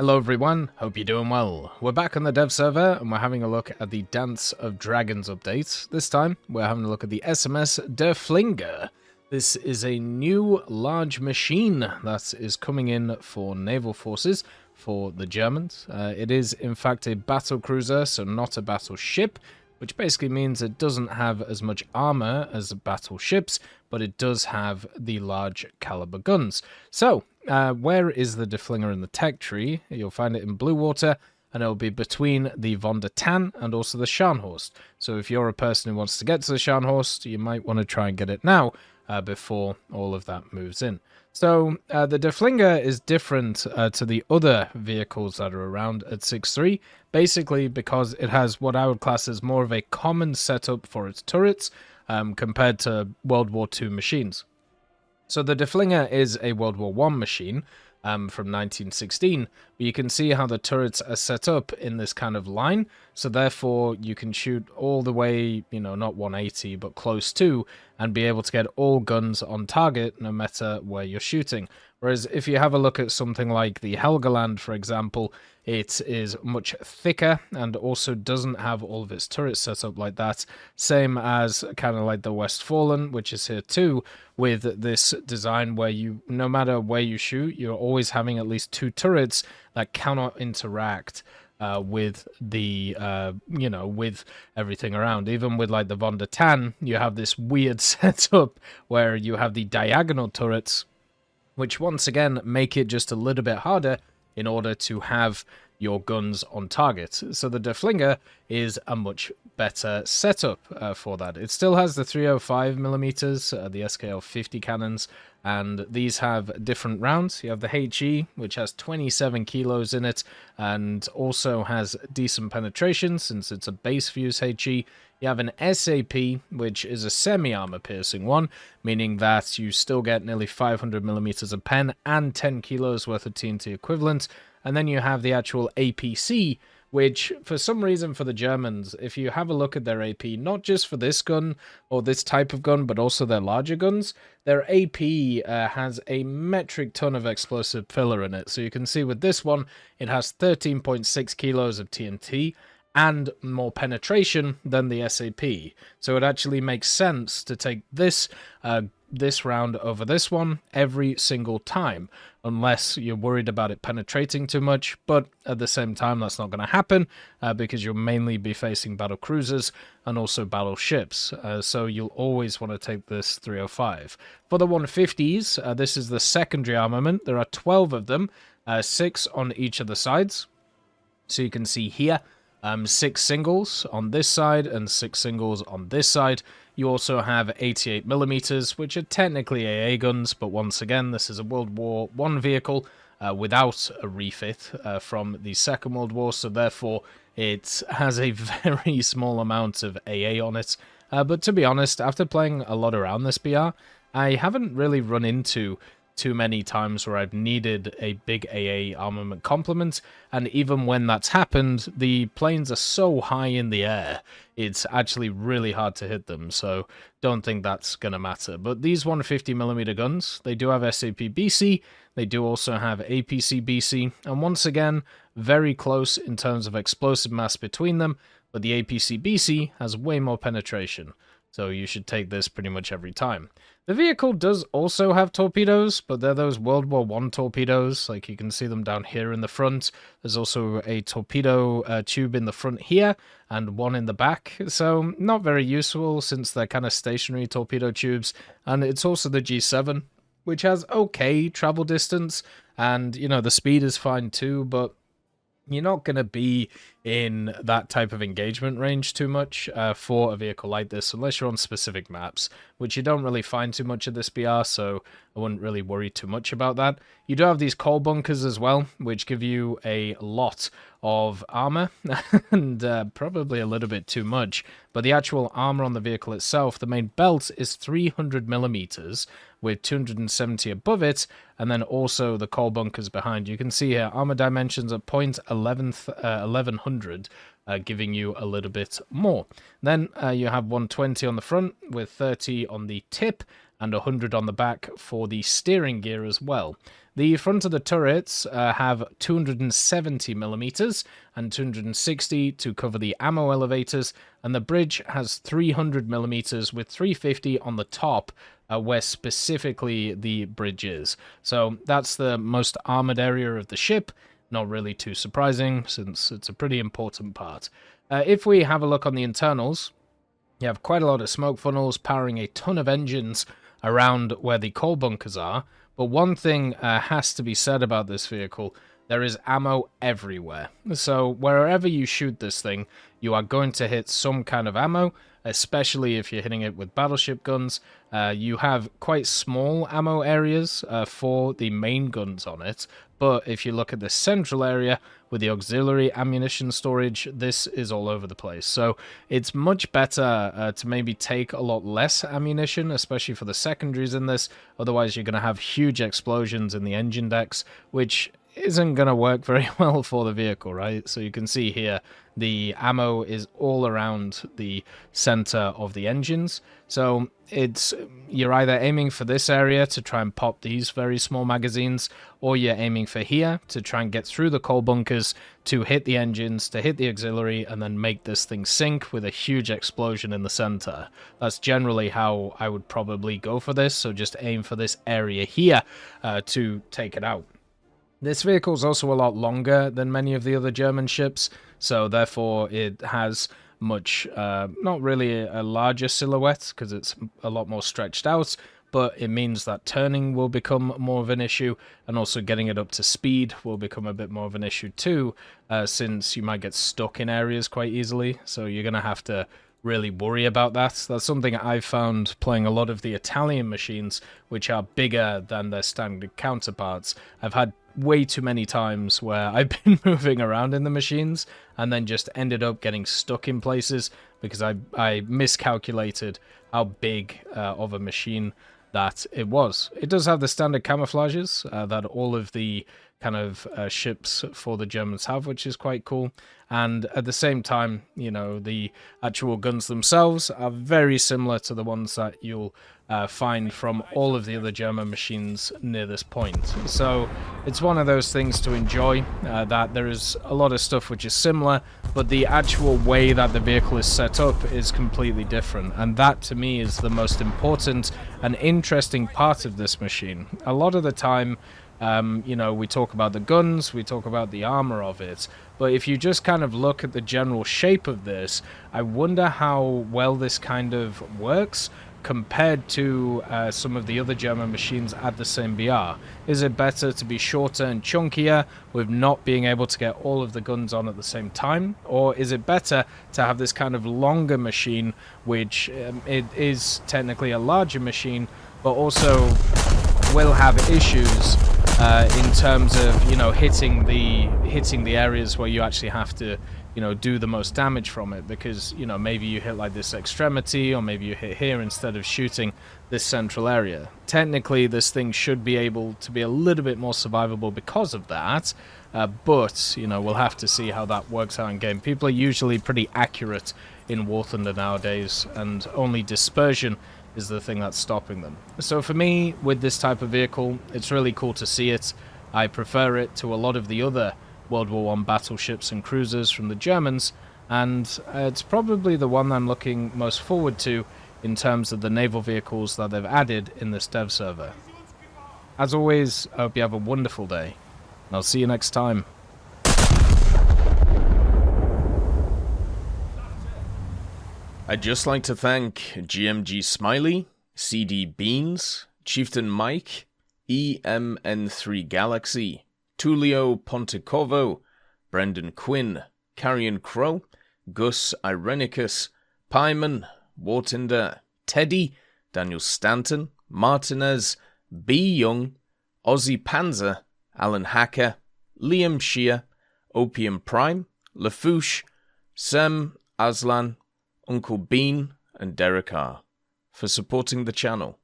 Hello everyone, hope you're doing well. We're back on the dev server and we're having a look at the Dance of Dragons update. This time we're having a look at the SMS Derfflinger. This is a new large machine that is coming in for naval forces for the Germans. It is in fact a battle cruiser, so not a battleship, which basically means it doesn't have as much armor as battleships, but it does have the large caliber guns. So, where is the Derfflinger in the tech tree? You'll find it in blue water, and it'll be between the Von der Tann and also the Scharnhorst. So if you're a person who wants to get to the Scharnhorst, you might want to try and get it now, before all of that moves in. So the Derfflinger is different to the other vehicles that are around at 6.3, basically because it has what I would class as more of a common setup for its turrets compared to World War II machines. So the Derfflinger is a World War I machine from 1916, but you can see how the turrets are set up in this kind of line, so therefore you can shoot all the way, you know, not 180, but close to, and be able to get all guns on target no matter where you're shooting. Whereas if you have a look at something like the Helgoland, for example, it is much thicker and also doesn't have all of its turrets set up like that. Same as kind of like the Westfalen, which is here too, with this design where you, no matter where you shoot, you're always having at least two turrets that cannot interact with the, you know, with everything around. Even with like the Von der Tann, you have this weird setup where you have the diagonal turrets, which once again make it just a little bit harder in order to have your guns on target. So the Derfflinger is a much better setup for that. It still has the 305mm, the SKL 50 cannons, and these have different rounds. You have the HE, which has 27 kilos in it, and also has decent penetration since it's a base fuse HE. You have an SAP, which is a semi-armor piercing one, meaning that you still get nearly 500mm of pen and 10 kilos worth of TNT equivalent. And then you have the actual APC, which for some reason for the Germans, if you have a look at their AP, not just for this gun or this type of gun, but also their larger guns, their AP has a metric ton of explosive filler in it. So you can see with this one, it has 13.6 kilos of TNT and more penetration than the SAP. So it actually makes sense to take this this round over this one every single time, unless you're worried about it penetrating too much, but at the same time that's not going to happen because you'll mainly be facing battle cruisers and also battleships, so you'll always want to take this 305. For the 150s, this is the secondary armament. There are 12 of them, 6 on each of the sides, so you can see here 6 singles on this side and 6 singles on this side. You also have 88mm, which are technically AA guns, but once again, this is a World War I vehicle without a refit from the Second World War, so therefore it has a very small amount of AA on it. But to be honest, after playing a lot around this BR, I haven't really run into too many times where I've needed a big AA armament complement, and even when that's happened, the planes are so high in the air, it's actually really hard to hit them, so don't think that's gonna matter. But these 150mm guns, they do have SAP BC, they do also have APC BC, and once again, very close in terms of explosive mass between them, but the APC BC has way more penetration, so you should take this pretty much every time. The vehicle does also have torpedoes, but they're those World War I torpedoes, like you can see them down here in the front. There's also a torpedo tube in the front here, and one in the back, so not very useful since they're kind of stationary torpedo tubes. And it's also the G7, which has okay travel distance, and, you know, the speed is fine too, but you're not going to be in that type of engagement range too much for a vehicle like this, unless you're on specific maps, which you don't really find too much of this BR, so I wouldn't really worry too much about that. You do have these coal bunkers as well, which give you a lot of armor, and probably a little bit too much, but the actual armor on the vehicle itself, the main belt is 300mm, with 270 above it, and then also the coal bunkers behind. You can see here, armor dimensions at 1100, giving you a little bit more. Then you have 120 on the front with 30 on the tip and 100 on the back for the steering gear as well. The front of the turrets have 270mm and 260 to cover the ammo elevators, and the bridge has 300mm with 350 on the top, where specifically the bridge is. So that's the most armored area of the ship. Not really too surprising, since it's a pretty important part. If we have a look on the internals, you have quite a lot of smoke funnels powering a ton of engines around where the coal bunkers are. But one thing has to be said about this vehicle: there is ammo everywhere. So wherever you shoot this thing, you are going to hit some kind of ammo, especially if you're hitting it with battleship guns. You have quite small ammo areas for the main guns on it, but if you look at the central area with the auxiliary ammunition storage, this is all over the place. So it's much better to maybe take a lot less ammunition, especially for the secondaries in this. Otherwise, you're going to have huge explosions in the engine decks, which isn't going to work very well for the vehicle, right? So you can see here the ammo is all around the center of the engines. So you're either aiming for this area to try and pop these very small magazines, or you're aiming for here to try and get through the coal bunkers to hit the engines, to hit the auxiliary, and then make this thing sink with a huge explosion in the center. That's generally how I would probably go for this. So just aim for this area here to take it out. This vehicle is also a lot longer than many of the other German ships, so therefore it has much, not really a larger silhouette because it's a lot more stretched out, but it means that turning will become more of an issue, and also getting it up to speed will become a bit more of an issue too, since you might get stuck in areas quite easily, so you're going to have to really worry about that. That's something I've found playing a lot of the Italian machines, which are bigger than their standard counterparts. I've had way too many times where I've been moving around in the machines and then just ended up getting stuck in places because I miscalculated how big of a machine that it was. It does have the standard camouflages that all of the kind of ships for the Germans have, which is quite cool. And at the same time, you know, the actual guns themselves are very similar to the ones that you'll find from all of the other German machines near this point. So it's one of those things to enjoy, that there is a lot of stuff which is similar, but the actual way that the vehicle is set up is completely different. And that, to me, is the most important and interesting part of this machine. A lot of the time, you know, we talk about the guns, we talk about the armor of it, but if you just kind of look at the general shape of this, I wonder how well this kind of works compared to some of the other German machines at the same BR. Is it better to be shorter and chunkier with not being able to get all of the guns on at the same time? Or is it better to have this kind of longer machine, which it is technically a larger machine, but also will have issues in terms of, you know, hitting the areas where you actually have to, you know, do the most damage from it, because, you know, maybe you hit like this extremity, or maybe you hit here instead of shooting this central area. Technically, this thing should be able to be a little bit more survivable because of that, but, you know, we'll have to see how that works out in game. People are usually pretty accurate in War Thunder nowadays, and only dispersion is the thing that's stopping them. So for me, with this type of vehicle, it's really cool to see it. I prefer it to a lot of the other World War I battleships and cruisers from the Germans, and it's probably the one I'm looking most forward to in terms of the naval vehicles that they've added in this dev server. As always, I hope you have a wonderful day, and I'll see you next time. I'd just like to thank GMG Smiley, CD Beans, Chieftain Mike, EMN3 Galaxy, Tulio Pontecorvo, Brendan Quinn, Carrion Crow, Gus Irenicus, Pyman, Wartinder, Teddy, Daniel Stanton, Martinez, B. Young, Ozzy Panzer, Alan Hacker, Liam Shear, Opium Prime, Lafouche, Sem, Aslan, Uncle Bean, and Derek R. for supporting the channel.